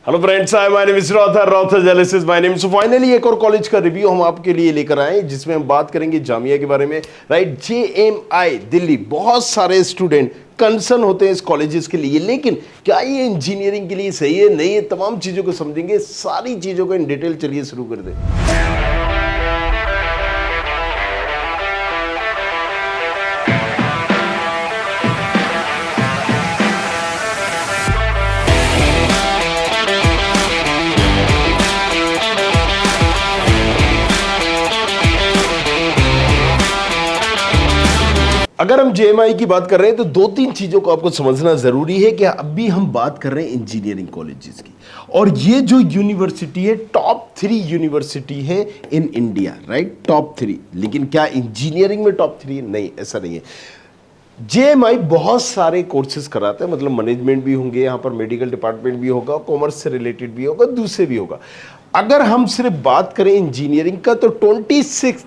Hello friends, I my name is रॉथर journalist my name. So finally एक और college का रिव्यू हम आपके लिए लेकर आए जिसमें हम बात करेंगे जामिया के बारे में। Right, JMI Delhi. बहुत सारे स्टूडेंट कंसर्न होते हैं इस कॉलेजेस के लिए, लेकिन क्या ये इंजीनियरिंग के लिए सही है नहीं है, तमाम चीजों को समझेंगे, सारी चीजों को इन डिटेल। चलिए शुरू कर दें। अगर हम जेएमआई की बात कर रहे हैं तो दो तीन चीजों को आपको समझना जरूरी है कि अभी हम बात कर रहे हैं इंजीनियरिंग कॉलेजेस की, और ये जो यूनिवर्सिटी है टॉप 3 यूनिवर्सिटी है इन इंडिया। Right, top 3। लेकिन क्या इंजीनियरिंग में टॉप 3 है? नहीं, ऐसा नहीं है। जेएमआई बहुत सारे कोर्सेज कराते हैं, मतलब मैनेजमेंट भी होंगे यहाँ पर, मेडिकल डिपार्टमेंट भी होगा, कॉमर्स से रिलेटेड भी होगा, दूसरे भी होगा। अगर हम सिर्फ बात करें इंजीनियरिंग का तो 26,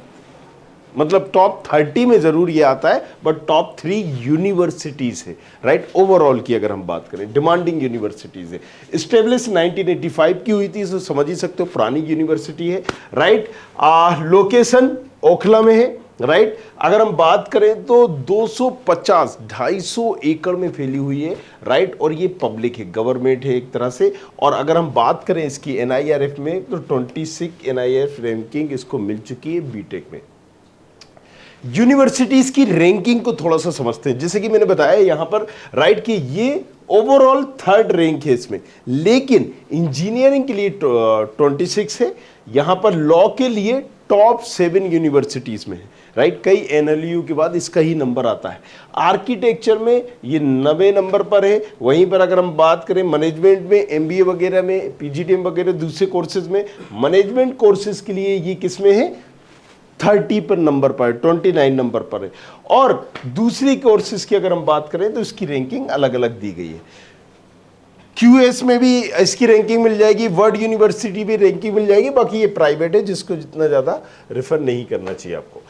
मतलब टॉप 30 में जरूर ये आता है, बट टॉप 3 यूनिवर्सिटीज है। राइट, ओवरऑल की अगर हम बात करें, डिमांडिंग यूनिवर्सिटीज है। स्टेब्लिश 1985 की हुई थी, तो समझ ही सकते हो पुरानी यूनिवर्सिटी है। राइट, लोकेशन ओखला में है। राइट, अगर हम बात करें तो 250-250 एकड़ में फैली हुई है। राइट, और ये पब्लिक है, गवर्नमेंट है एक तरह से। और अगर हम बात करें इसकी एनआईआरएफ में तो 26 एनआईआरएफ रैंकिंग इसको मिल चुकी है बीटेक में। यूनिवर्सिटीज की रैंकिंग को थोड़ा सा समझते हैं। जैसे कि मैंने बताया यहां पर, राइट, कि ये ओवरऑल 3rd रैंक है इसमें, लेकिन इंजीनियरिंग के लिए 26 है। यहां पर लॉ के लिए टॉप 7 यूनिवर्सिटीज में है। राइट, कई एनएलयू के बाद इसका ही नंबर आता है। आर्किटेक्चर में ये 90 नंबर पर है। वहीं पर अगर हम बात करें मैनेजमेंट में, एमबीए वगैरह में, पीजीडीएम वगैरह दूसरे कोर्सेज में, मैनेजमेंट कोर्सेज के लिए ये किस में है? 30 पर नंबर पर, 29 नंबर पर है। और दूसरी कोर्सेज की अगर हम बात करें तो इसकी रैंकिंग अलग अलग दी गई है। क्यूएस में भी इसकी रैंकिंग मिल जाएगी, वर्ल्ड यूनिवर्सिटी भी रैंकिंग मिल जाएगी। बाकी ये प्राइवेट है, जिसको जितना ज़्यादा रेफर नहीं करना चाहिए आपको।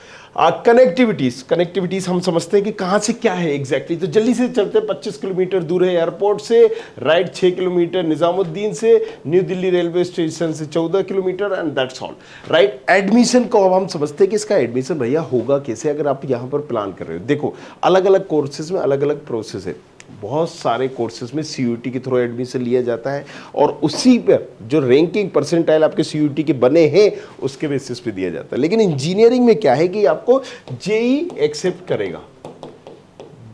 कनेक्टिविटीज हम समझते हैं कि कहाँ से क्या है एग्जैक्टली। तो जल्दी से चलते, 25 किलोमीटर दूर है एयरपोर्ट से। राइट, 6 किलोमीटर निजामुद्दीन से, न्यू दिल्ली रेलवे स्टेशन से 14 kilometre, and that's all. Right, admission को अब हम समझते हैं कि इसका एडमिशन भैया होगा कैसे अगर आप यहाँ पर प्लान कर रहे हो। देखो, अलग अलग कोर्सेज में अलग अलग प्रोसेस है। बहुत सारे कोर्सेज में सीयूटी के थ्रू एडमिशन लिया जाता है, और उसी पर जो रैंकिंग परसेंटाइल आपके सीयूटी के बने हैं उसके बेसिस पे दिया जाता है। लेकिन इंजीनियरिंग में क्या है कि आपको जेई एक्सेप्ट करेगा,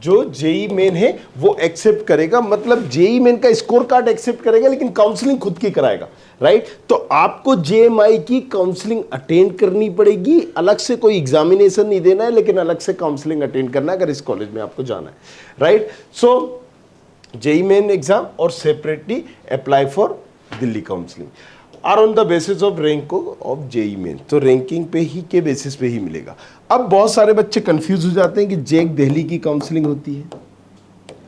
जो जेई मेन है वो एक्सेप्ट करेगा, मतलब जेई मेन का स्कोर कार्ड एक्सेप्ट करेगा, लेकिन काउंसलिंग खुद की कराएगा। राइट, तो आपको जेएमआई की काउंसलिंग अटेंड करनी पड़ेगी, अलग से कोई एग्जामिनेशन नहीं देना है, लेकिन अलग से काउंसलिंग अटेंड करना है अगर इस कॉलेज में आपको जाना है। Right, so JEE Main exam और separately apply for Delhi counselling are on the basis of rank of JEE Main. तो रैंकिंग पे ही के बेसिस पे ही मिलेगा। अब बहुत सारे बच्चे कंफ्यूज हो जाते हैं कि जेक दिल्ली की काउंसलिंग होती है,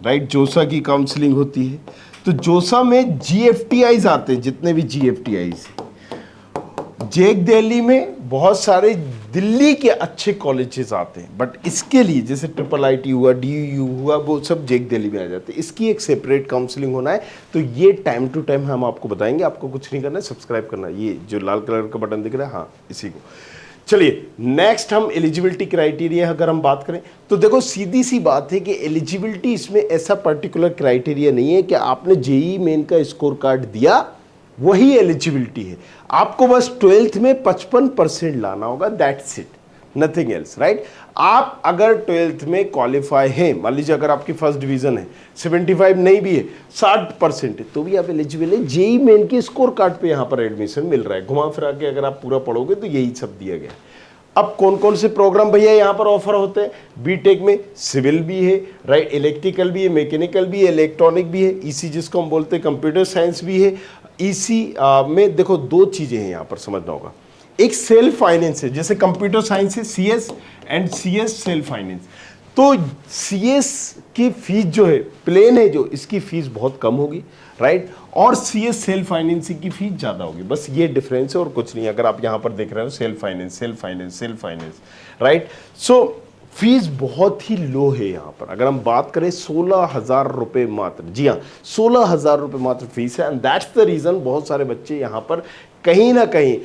राइट, जोसा की काउंसलिंग होती है। तो जोसा में जीएफटीआईज आते हैं, जितने भी जीएफटीआईज। जेक दिल्ली में बहुत सारे दिल्ली के अच्छे कॉलेजेस आते हैं, बट इसके लिए जैसे IIIT हुआ, DU हुआ, वो सब जेक दिल्ली में आ जाते हैं। इसकी एक सेपरेट काउंसलिंग होना है। तो ये टाइम टू टाइम हम आपको बताएंगे। आपको कुछ नहीं करना है, सब्सक्राइब करना है। ये जो लाल कलर का बटन दिख रहा है, हाँ, इसी को। चलिए नेक्स्ट, हम एलिजिबिलिटी क्राइटेरिया अगर हम बात करें तो देखो, सीधी सी बात है कि एलिजिबिलिटी इसमें ऐसा पर्टिकुलर क्राइटेरिया नहीं है कि आपने जेई मेन का स्कोर कार्ड दिया वही एलिजिबिलिटी है। आपको बस 12th में 55% लाना होगा, that's it, nothing else. Right, आप अगर 12th में क्वालिफाई हैं, मान लीजिए अगर आपकी फर्स्ट डिवीजन है, 75 नहीं भी है, 60% है, तो भी आप एलिजिबल है। जेई मेन के स्कोर कार्ड पे यहाँ पर एडमिशन मिल रहा है। घुमा फिरा के अगर आप पूरा पढ़ोगे तो यही सब दिया गया है। अब कौन कौन से प्रोग्राम भैया यहाँ पर ऑफर होते हैं? बीटेक में सिविल भी है, राइट, इलेक्ट्रिकल भी है, मैकेनिकल भी है, इलेक्ट्रॉनिक भी है, ईसी जिसको हम बोलते हैं कंप्यूटर साइंस भी है। ईसी में देखो दो चीजें हैं यहाँ पर समझना होगा। एक सेल्फ फाइनेंस है, जैसे कंप्यूटर साइंस है CS, and CS self finance. तो सीएस की फीस जो है, प्लेन है जो, इसकी फीस बहुत कम होगी। राइट, और सीएस सेल्फ फाइनेंसिंग की फीस ज्यादा होगी। बस ये डिफरेंस है और कुछ नहीं। अगर आप यहाँ पर देख रहे हो self finance, self finance, self finance. Right, so fees बहुत ही लो है यहाँ पर। अगर हम बात करें 16,000 रुपये मात्र, जी हाँ 16,000 रुपये मात्र फीस है। एंड दैट्स द रीज़न बहुत सारे बच्चे यहाँ पर कहीं ना कहीं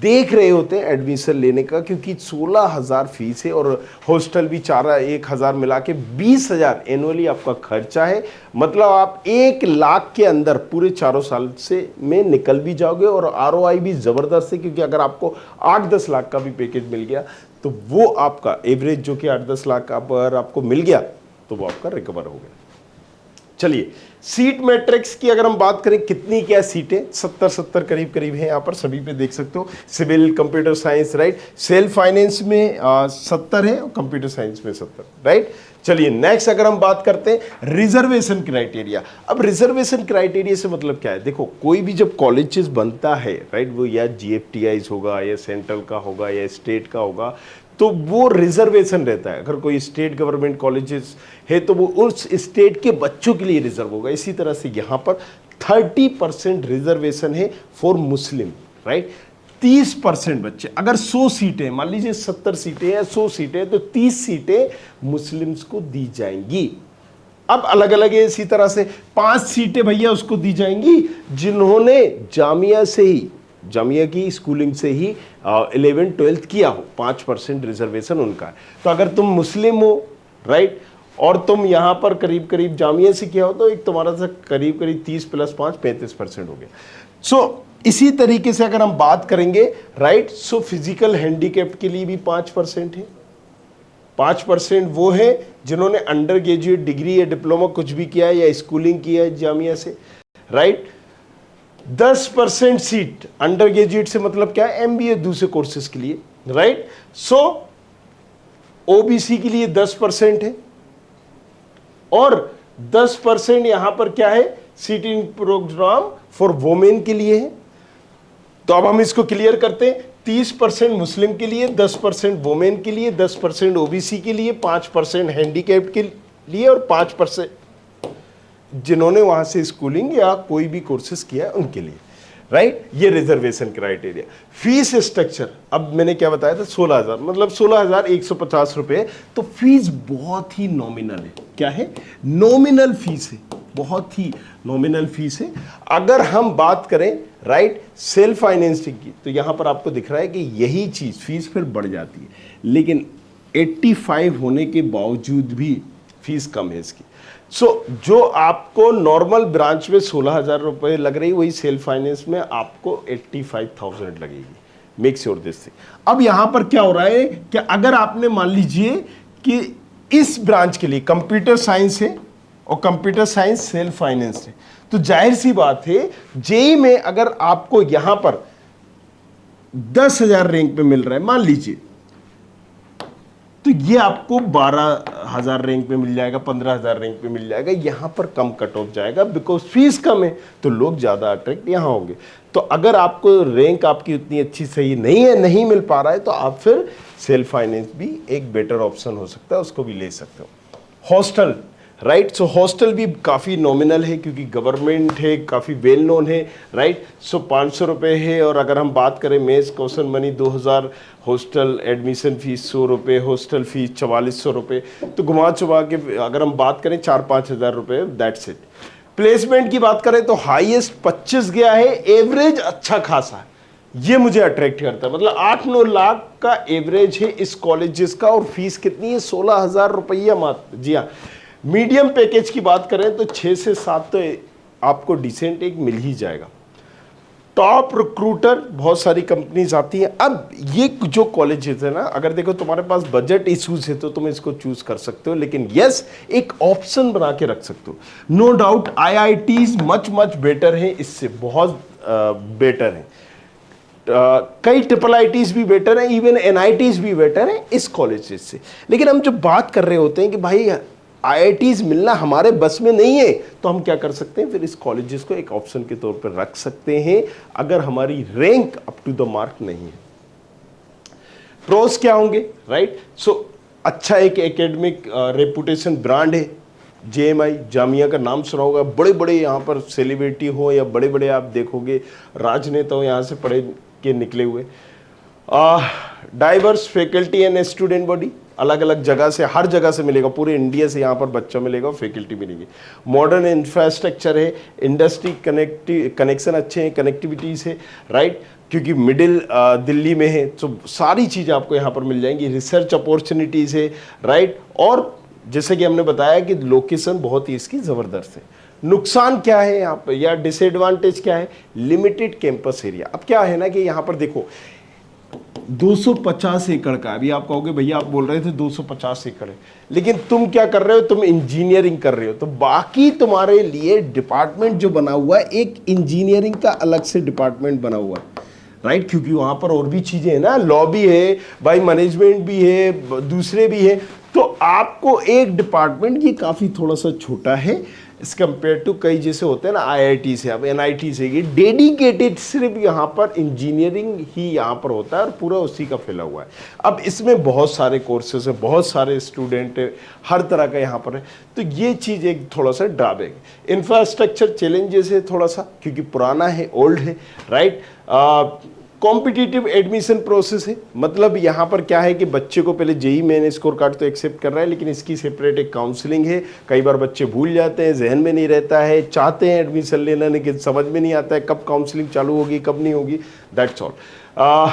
देख रहे होते हैं एडमिशन लेने का, क्योंकि 16,000 फीस है और हॉस्टल भी 1,000 मिला के 20,000 एनुअली आपका खर्चा है। मतलब आप 1 लाख के अंदर पूरे 4 साल से में निकल भी जाओगे और आरओआई भी ज़बरदस्त है, क्योंकि अगर आपको 8-10 लाख का भी पैकेज मिल गया तो वो आपका एवरेज जो कि 8-10 लाख अगर आपको मिल गया तो वो आपका रिकवर हो गया। चलिए सीट मैट्रिक्स की अगर हम बात करें, कितनी क्या सीटें, 70 करीब करीब है यहाँ पर, सभी पे देख सकते हो। Civil, computer science, right, self finance में 70 है और कंप्यूटर साइंस में 70, राइट। चलिए नेक्स्ट अगर हम बात करते हैं रिजर्वेशन क्राइटेरिया। अब रिजर्वेशन क्राइटेरिया से मतलब क्या है, देखो कोई भी जब कॉलेजेस बनता है, राइट, वो या जीएफटीआई होगा या सेंट्रल का होगा या स्टेट का होगा, तो वो रिजर्वेशन रहता है। अगर कोई स्टेट गवर्नमेंट कॉलेजेस है तो वो उस स्टेट के बच्चों के लिए रिजर्व होगा। इसी तरह से यहाँ पर 30% रिजर्वेशन है फॉर मुस्लिम, राइट। 30% बच्चे, अगर 100 सीटें, मान लीजिए 70 सीटें या 100 सीटें, तो 30 सीटें मुस्लिम्स को दी जाएंगी। अब अलग अलग है, इसी तरह से 5 सीटें भैया उसको दी जाएंगी जिन्होंने जामिया से ही, जामिया की स्कूलिंग से ही 11th-12th किया हो, 5% रिजर्वेशन उनका है। तो अगर तुम मुस्लिम हो, राइट, और तुम यहाँ पर करीब करीब जामिया से किया हो, तो एक तुम्हारा सा करीब करीब 30 + 5 35% हो गया। सो इसी तरीके से अगर हम बात करेंगे, राइट, सो फिजिकल हैंडीकैप के लिए भी 5% है। 5% वो है जिन्होंने अंडर ग्रेजुएट डिग्री या डिप्लोमा कुछ भी किया है या स्कूलिंग किया है जामिया से, राइट। 10% सीट अंडर ग्रेजुएट से मतलब क्या है, एमबीए दूसरे कोर्सेज के लिए, राइट। सो ओबीसी के लिए 10% है और 10% यहां पर क्या है, सीटिंग प्रोग्राम फॉर वोमेन के लिए है। तो अब हम इसको क्लियर करते हैं, 30% मुस्लिम के लिए, 10% वोमेन के लिए, 10% ओबीसी के लिए, 5% हैंडीकैप्ड के लिए और 5% जिन्होंने वहां से स्कूलिंग या कोई भी कोर्सेज किया है उनके लिए, राइट। ये रिजर्वेशन क्राइटेरिया। फीस स्ट्रक्चर, अब मैंने क्या बताया था, 16,000, मतलब 16,150 रुपए। तो फीस बहुत ही नॉमिनल है। क्या है, नॉमिनल फीस है, बहुत ही नॉमिनल फीस है। अगर हम बात करें, राइट, सेल्फ फाइनेंसिंग की, तो यहां पर आपको दिख रहा है कि यही चीज फीस फिर बढ़ जाती है, लेकिन 85 होने के बावजूद भी फीस कम है इसकी। सो जो आपको नॉर्मल ब्रांच में 16,000 रुपए लग रही, वही सेल्फ फाइनेंस में आपको 85,000 लगेगी। Make sure this thing. अब यहां पर क्या हो रहा है कि अगर आपने मान लीजिए कि इस ब्रांच के लिए कंप्यूटर साइंस है और कंप्यूटर साइंस सेल्फ फाइनेंस है, तो जाहिर सी बात है जेई में अगर आपको यहां पर 10,000 रैंक पे मिल रहा है मान लीजिए, तो ये आपको 12,000 रैंक पे मिल जाएगा, 15,000 रैंक पे मिल जाएगा। यहां पर कम कट ऑफ जाएगा बिकॉज फीस कम है, तो लोग ज्यादा अट्रैक्ट यहां होंगे। तो अगर आपको रैंक आपकी उतनी अच्छी सही नहीं है, नहीं मिल पा रहा है, तो आप फिर सेल्फ फाइनेंस भी एक बेटर ऑप्शन हो सकता है, उसको भी ले सकते हो। हॉस्टल, राइट, सो हॉस्टल भी काफ़ी नॉमिनल है क्योंकि गवर्नमेंट है, काफ़ी वेल नोन है, राइट। सो 500 रुपये है। और अगर हम बात करें mess caution money 2,000, hostel admission fees 100 रुपये, हॉस्टल फीस 4400 रुपये, तो घुमा चुमा के अगर हम बात करें 4-5 हज़ार रुपये, दैट्स इट। प्लेसमेंट की बात करें तो हाईएस्ट 25 गया है, एवरेज अच्छा खासा है, ये मुझे अट्रैक्ट करता है। मतलब 8-9 लाख का एवरेज है इस कॉलेजेस का, और फीस कितनी है, 16,000 रुपया मात्र। जी हाँ, मीडियम पैकेज की बात करें तो 6 से 7 तो आपको डिसेंट एक मिल ही जाएगा। टॉप रिक्रूटर बहुत सारी कंपनीज आती हैं। अब ये जो कॉलेजेस है ना, अगर देखो तुम्हारे पास बजट इश्यूज है तो तुम इसको चूज कर सकते हो, लेकिन यस एक ऑप्शन बना के रख सकते हो। No doubt IITs much better है, इससे बहुत बेटर है। कई ट्रिपल आईटीज भी बेटर है, इवन एनआईटीज भी बेटर है इस कॉलेजेस से। लेकिन हम जब बात कर रहे होते हैं कि भाई आईआईटीज मिलना हमारे बस में नहीं है, तो हम क्या कर सकते हैं, फिर इस कॉलेजेस को एक ऑप्शन के तौर पर रख सकते हैं अगर हमारी rank up to the mark नहीं है। प्रोस क्या होंगे, राइट। सो अच्छा एक एकेडमिक रेपुटेशन ब्रांड है, जेएमआई, जामिया का नाम सुना होगा। बड़े बड़े यहाँ पर सेलिब्रिटी हो या बड़े बड़े आप देखोगे राजनेता हो यहाँ से पढ़े के निकले हुए। Diverse faculty and student body, अलग अलग जगह से, हर जगह से मिलेगा, पूरे इंडिया से यहाँ पर बच्चा मिलेगा, फैकल्टी मिलेगी। मॉडर्न इंफ्रास्ट्रक्चर है, इंडस्ट्री कनेक्शन अच्छे हैं, कनेक्टिविटीज़ है, राइट, क्योंकि मिडिल दिल्ली में है, तो सारी चीज़ें आपको यहाँ पर मिल जाएंगी। रिसर्च अपॉर्चुनिटीज़ है, राइट, और जैसे कि हमने बताया कि लोकेशन बहुत ही इसकी ज़बरदस्त है। नुकसान क्या है यहाँ पर या डिसएडवांटेज क्या है? Limited campus area. अब क्या है ना कि यहाँ पर देखो 250 एकड़ का, अभी आप कहोगे भैया आप बोल रहे थे 250 एकड़ है, लेकिन तुम क्या कर रहे हो, तुम इंजीनियरिंग कर रहे हो, तो बाकी तुम्हारे लिए डिपार्टमेंट जो बना हुआ है, एक इंजीनियरिंग का अलग से डिपार्टमेंट बना हुआ है, राइट, क्योंकि वहाँ पर और भी चीज़ें हैं ना, लॉ भी है भाई, मैनेजमेंट भी है, दूसरे भी है, तो आपको एक डिपार्टमेंट ये काफ़ी थोड़ा सा छोटा है इस कंपेयर टू कई जैसे होते हैं ना IIT से, अब NIT से, ये डेडिकेटेड सिर्फ यहाँ पर इंजीनियरिंग ही यहाँ पर होता है और पूरा उसी का फैला हुआ है। अब इसमें बहुत सारे कोर्सेज हैं, बहुत सारे स्टूडेंट है, हर तरह का यहाँ पर है, तो ये चीज़ एक थोड़ा सा ड्रॉबैक है। इंफ्रास्ट्रक्चर चैलेंजेस है थोड़ा सा, क्योंकि पुराना है, ओल्ड है, राइट। कॉम्पिटिटिव एडमिशन प्रोसेस है, मतलब यहाँ पर क्या है कि बच्चे को पहले जेई मेन स्कोर कार्ड तो एक्सेप्ट कर रहा है, लेकिन इसकी सेपरेट एक काउंसलिंग है। कई बार बच्चे भूल जाते हैं, जहन में नहीं रहता है, चाहते हैं एडमिशन लेना, लेकिन समझ में नहीं आता है कब काउंसलिंग चालू होगी कब नहीं होगी, दैट्स ऑल।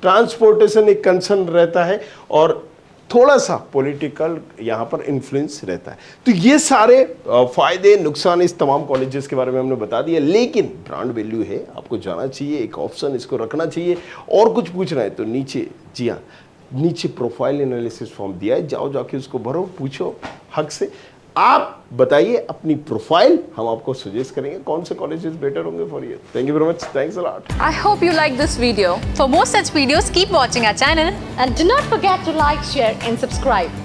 ट्रांसपोर्टेशन एक कंसर्न रहता है और थोड़ा सा पॉलिटिकल यहाँ पर इन्फ्लुएंस रहता है। तो ये सारे फायदे नुकसान इस तमाम कॉलेजेस के बारे में हमने बता दिया, लेकिन ब्रांड वैल्यू है, आपको जाना चाहिए, एक ऑप्शन इसको रखना चाहिए। और कुछ पूछना है तो नीचे, जी हाँ, नीचे प्रोफाइल एनालिसिस फॉर्म दिया है, जाओ जाके उसको भरो, पूछो हक से, आप बताइए अपनी प्रोफाइल, हम आपको सजेस्ट करेंगे कौन से कॉलेजेस बेटर होंगे for you. Thank you very much, thanks a lot. I hope you like this video. For more such videos, keep watching our channel. And do not forget to like, share and subscribe.